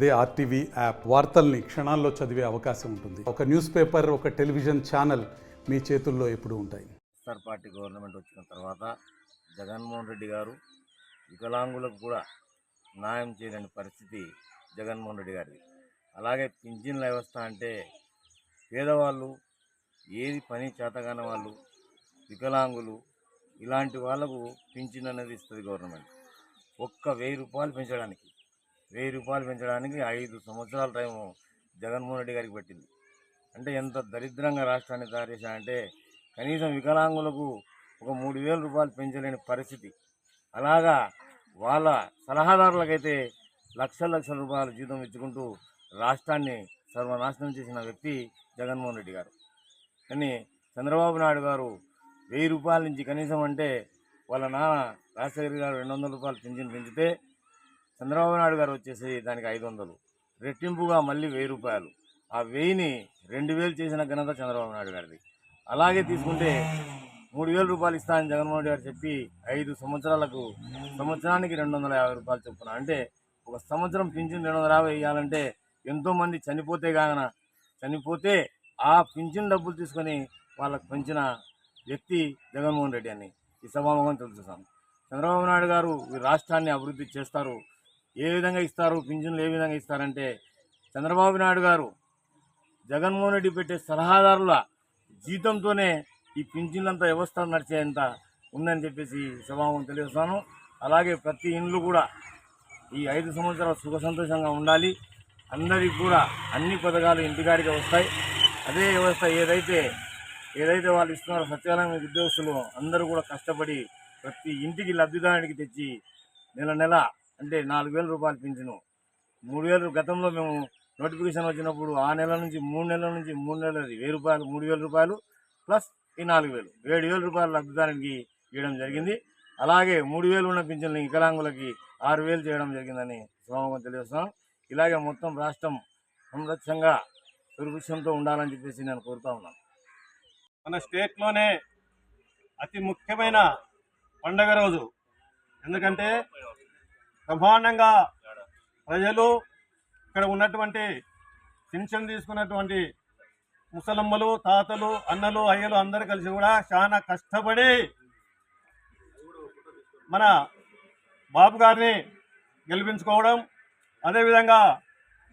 అదే RTV app వార్తల్ని క్షణాల్లో చదివే అవకాశం ఉంటుంది. ఒక న్యూస్ పేపర్, ఒక టెలివిజన్ ఛానల్ మీ చేతుల్లో ఎప్పుడూ ఉంటాయి. వైఎస్ఆర్ పార్టీ గవర్నమెంట్ వచ్చిన తర్వాత జగన్మోహన్ రెడ్డి గారు వికలాంగులకు కూడా న్యాయం చేయలేని పరిస్థితి జగన్మోహన్ రెడ్డి గారిది. అలాగే పింఛన్ల వ్యవస్థ అంటే పేదవాళ్ళు, ఏది పని చేతగాని వాళ్ళు, వికలాంగులు ఇలాంటి వాళ్ళకు పింఛన్ అనేది ఇస్తుంది గవర్నమెంట్. ఒక్క 1000 రూపాయలు పెంచడానికి 5 సంవత్సరాల టైం జగన్మోహన్ రెడ్డి గారికి పెట్టింది. అంటే ఎంత దరిద్రంగా రాష్ట్రాన్ని తయారు చేశారంటే కనీసం వికలాంగులకు ఒక 3000 రూపాయలు పెంచలేని పరిస్థితి. అలాగా వాళ్ళ సలహాదారులకైతే లక్షల రూపాయల జీతం ఇచ్చుకుంటూ రాష్ట్రాన్ని సర్వనాశనం చేసిన వ్యక్తి జగన్మోహన్ రెడ్డి గారు. కానీ చంద్రబాబు నాయుడు గారు 1000 రూపాయల నుంచి కనీసం అంటే వాళ్ళ నాన్న రాజశేఖర్ గారు 200 రూపాయలు పింఛన్ పెంచితే చంద్రబాబు నాయుడు గారు వచ్చేసి దానికి 500 రెట్టింపుగా మళ్ళీ 1000 రూపాయలు. ఆ 1000ని 2000 చేసిన ఘనత చంద్రబాబు నాయుడు గారిది. అలాగే తీసుకుంటే 3000 రూపాయలు ఇస్తానని జగన్మోహన్ రెడ్డి గారు చెప్పి 5 సంవత్సరాలకు సంవత్సరానికి 250 రూపాయలు చొప్పున, అంటే ఒక సంవత్సరం పింఛన్ 250 ఇవ్వాలంటే ఎంతోమంది చనిపోతే ఆ పింఛన్ డబ్బులు తీసుకొని వాళ్ళకు పెంచిన వ్యక్తి జగన్మోహన్ రెడ్డి అని ఈ సభాముఖం తెలుస్తున్నాను. చంద్రబాబు నాయుడు గారు ఈ రాష్ట్రాన్ని అభివృద్ధి చేస్తారు. ఏ విధంగా ఇస్తారు, పింఛన్లు ఏ విధంగా ఇస్తారంటే చంద్రబాబు నాయుడు గారు జగన్మోహన్ రెడ్డి పెట్టే సలహాదారుల జీతంతోనే ఈ పింఛన్లంతా వ్యవస్థ నడిచేంత ఉందని చెప్పేసి సభాముఖం తెలియజేస్తాను. అలాగే ప్రతి ఇండ్లు కూడా ఈ 5 సంవత్సరాలు సుఖ సంతోషంగా ఉండాలి. అందరికీ కూడా అన్ని పథకాలు ఇంటికాడికి వస్తాయి. అదే వ్యవస్థ ఏదైతే వాళ్ళు ఇస్తున్నారో సచివాలయం ఉద్యోగస్తులు అందరూ కూడా కష్టపడి ప్రతి ఇంటికి లబ్ధిదారునికి తెచ్చి నెల అంటే 4000 రూపాయలు పింఛను, 3000 గతంలో మేము నోటిఫికేషన్ వచ్చినప్పుడు ఆ నెల నుంచి 3 నెలల నుంచి 3 నెలలది 1000 రూపాయలు, 3000 రూపాయలు ప్లస్ ఈ 4000 7000 రూపాయలు లబ్ధిదారునికి ఇవ్వడం జరిగింది. అలాగే 3000 ఉన్న పింఛన్లు వికలాంగులకి 6000 చేయడం జరిగిందని సభాముఖంగా తెలియజేస్తున్నాం. ఇలాగే మొత్తం రాష్ట్రం సంరక్షంగా సురక్షంతో ఉండాలని చెప్పేసి నేను కోరుతా ఉన్నాను. మన స్టేట్లోనే అతి ముఖ్యమైన పండగ రోజు. ఎందుకంటే బ్రహ్మాండంగా ప్రజలు ఇక్కడ ఉన్నటువంటి పింఛన్ తీసుకున్నటువంటి ముసలమ్మలు, తాతలు, అన్నలు, అయ్యలు అందరూ కలిసి కూడా చాలా కష్టపడి మన బాబు గారిని గెలిపించుకోవడం, అదేవిధంగా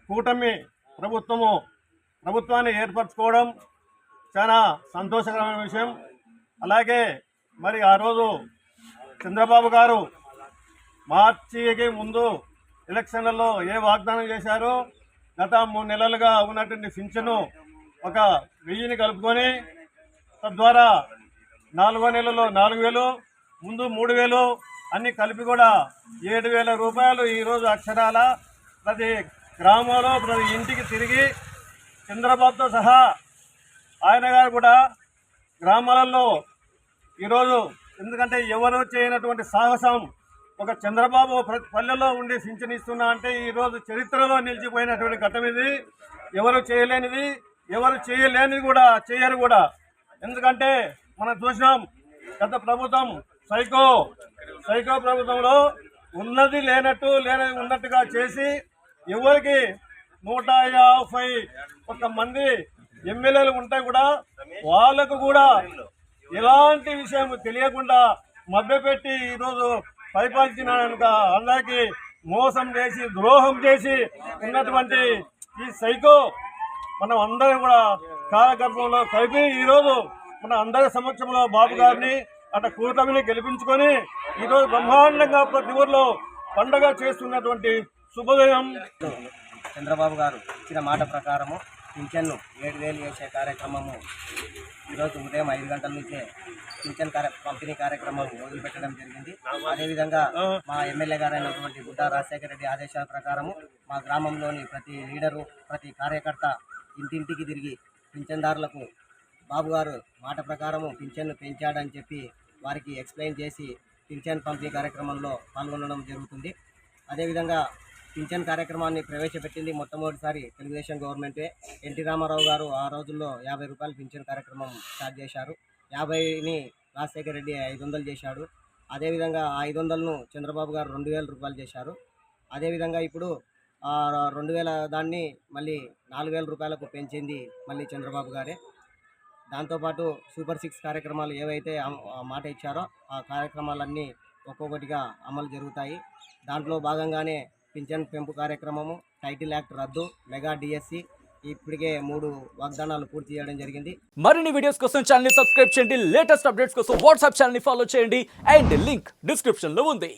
కూటమి ప్రభుత్వాన్ని ఏర్పరచుకోవడం చాలా సంతోషకరమైన విషయం. అలాగే మరి ఆ రోజు చంద్రబాబు గారు మార్చికి ముందు ఎలక్షన్లలో ఏ వాగ్దానం చేశారో గత 3 నెలలుగా ఉన్నటువంటి పింఛను ఒక 1000ని కలుపుకొని తద్వారా 4వ నెలలో 4000, ముందు 3000 అన్ని కలిపి కూడా 7000 రూపాయలు ఈరోజు అక్షరాల ప్రతి గ్రామంలో ప్రతి ఇంటికి తిరిగి చంద్రబాబుతో సహా ఆయన గారు కూడా గ్రామాలలో ఈరోజు, ఎందుకంటే ఎవరు చేయనటువంటి సాహసం ఒక చంద్రబాబు ప్రతి పల్లెలో ఉండి పింఛన్ ఇస్తున్నా అంటే ఈరోజు చరిత్రలో నిలిచిపోయినటువంటి ఘట్టం ఇది. ఎవరు చేయలేనిది కూడా చేయరు కూడా. ఎందుకంటే మనం చూసినాం గత ప్రభుత్వం సైకో ప్రభుత్వంలో ఉన్నది లేనది ఉన్నట్టుగా చేసి ఎవరికి 151 మంది ఎమ్మెల్యేలు ఉంటే కూడా వాళ్ళకు కూడా ఎలాంటి విషయం తెలియకుండా మభ్యపెట్టి ఈరోజు పరిపాలించిన అందరికీ మోసం చేసి ద్రోహం చేసి ఉన్నటువంటి ఈ సైకో మనం అందరం కూడా కాలగర్భంలో కలిపి ఈరోజు మన అందరి సమక్షంలో బాబు గారిని అటు కూటమిని గెలిపించుకొని ఈరోజు బ్రహ్మాండంగా ప్రతి ఊర్లో పండుగ చేస్తున్నటువంటి శుభోదయం. చంద్రబాబు గారు ఇచ్చిన మాట ప్రకారము పింఛన్ను 7000 చేసే కార్యక్రమము ఈరోజు ఉదయం 5 గంటల నుంచే పింఛన్ పంపిణీ కార్యక్రమం మొదలుపెట్టడం జరిగింది. అదేవిధంగా మా ఎమ్మెల్యే గారైనటువంటి బుడ్డా రాజశేఖర రెడ్డి ఆదేశాల ప్రకారము మా గ్రామంలోని ప్రతి లీడరు, ప్రతి కార్యకర్త ఇంటింటికి తిరిగి పింఛన్దారులకు బాబు గారు మాట ప్రకారము పింఛన్ను పెంచాడని చెప్పి వారికి ఎక్స్ప్లెయిన్ చేసి పింఛన్ పంపిణీ కార్యక్రమంలో పాల్గొనడం జరుగుతుంది. అదేవిధంగా పింఛన్ కార్యక్రమాన్ని ప్రవేశపెట్టింది మొట్టమొదటిసారి తెలుగుదేశం గవర్నమెంటే. ఎన్టీ రామారావు గారు ఆ రోజుల్లో 50 రూపాయలు పింఛన్ కార్యక్రమం స్టార్ట్ చేశారు. 50ని రాజశేఖర రెడ్డి 500 చేశాడు. అదేవిధంగా 500ను చంద్రబాబు గారు 2000 రూపాయలు చేశారు. అదేవిధంగా ఇప్పుడు 2000 దాన్ని మళ్ళీ 4000 రూపాయలకు పెంచింది మళ్ళీ చంద్రబాబు గారే. దాంతోపాటు సూపర్ 6 కార్యక్రమాలు ఏవైతే మాట ఇచ్చారో ఆ కార్యక్రమాలన్నీ ఒక్కొక్కటిగా అమలు జరుగుతాయి. దాంట్లో భాగంగానే పింఛన్ పెంపు కార్యక్రమము, టైటిల్ యాక్ట్ రద్దు, మెగా డిఎస్సి ఇప్పటికే 3 వాగ్దానాలు పూర్తి చేయడం జరిగింది. మరిన్ని వీడియోస్ కోసం ఛానల్ ని సబ్స్క్రైబ్ చేయండి. లేటెస్ట్ అప్డేట్స్ కోసం వాట్సాప్ ఛానల్ ని ఫాలో చేయండి. అండ్ లింక్ డిస్క్రిప్షన్ లో ఉంది.